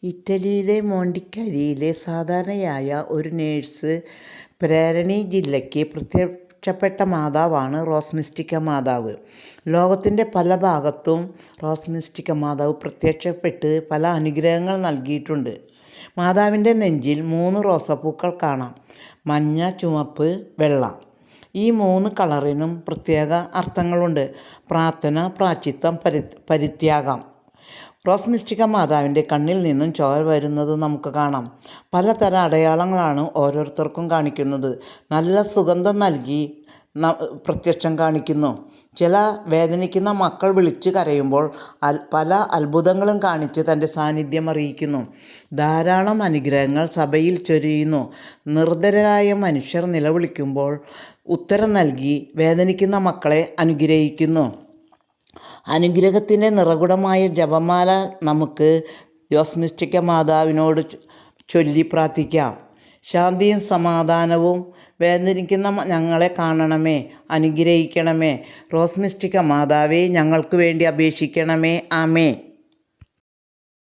ഇറ്റലിയിലെ മോണ്ടിക്കരിയിലെ സാധാരണയായ ഒരു നേഴ്സ് പേരണി ജില്ലയ്ക്ക് പ്രത്യക്ഷപ്പെട്ട മാതാവാണ് റോസ് മിസ്റ്റിക്ക മാതാവ്. ലോകത്തിൻ്റെ പല ഭാഗത്തും റോസ് മിസ്റ്റിക്ക മാതാവ് പ്രത്യക്ഷപ്പെട്ട് പല അനുഗ്രഹങ്ങൾ നൽകിയിട്ടുണ്ട്. മാതാവിൻ്റെ നെഞ്ചിൽ 3 റോസാപ്പൂക്കൾ കാണാം. മഞ്ഞ, ചുവപ്പ്, വെള്ള. ഈ 3 കളറിനും പ്രത്യേക അർത്ഥങ്ങളുണ്ട്. പ്രാർത്ഥന, പ്രായശ്ചിത്തം, പരിത്യാഗം. റോസ് മിസ്റ്റിക്ക മാതാവിൻ്റെ കണ്ണിൽ നിന്നും ചോര വരുന്നത് നമുക്ക് കാണാം. പലതരം അടയാളങ്ങളാണ് ഓരോരുത്തർക്കും കാണിക്കുന്നത്. നല്ല സുഗന്ധം നൽകി പ്രത്യക്ഷം കാണിക്കുന്നു. ചില വേദനിക്കുന്ന മക്കൾ വിളിച്ച് കരയുമ്പോൾ പല അത്ഭുതങ്ങളും കാണിച്ച് തൻ്റെ സാന്നിധ്യം അറിയിക്കുന്നു. ധാരാളം അനുഗ്രഹങ്ങൾ സഭയിൽ ചൊരിയുന്നു. നിർധരരായ മനുഷ്യർ നിലവിളിക്കുമ്പോൾ ഉത്തരം നൽകി വേദനിക്കുന്ന മക്കളെ അനുഗ്രഹിക്കുന്നു. അനുഗ്രഹത്തിൻ്റെ നിറകുടമായ ജപമാല നമുക്ക് റോസ് മിസ്റ്റിക്ക മാതാവിനോട് ചൊല്ലി പ്രാർത്ഥിക്കാം. ശാന്തിയും സമാധാനവും. വേദനിക്കുന്ന ഞങ്ങളെ കാണണമേ, അനുഗ്രഹിക്കണമേ. റോസ് മിസ്റ്റിക്ക മാതാവേ, ഞങ്ങൾക്ക് വേണ്ടി അപേക്ഷിക്കണമേ. ആമേൻ.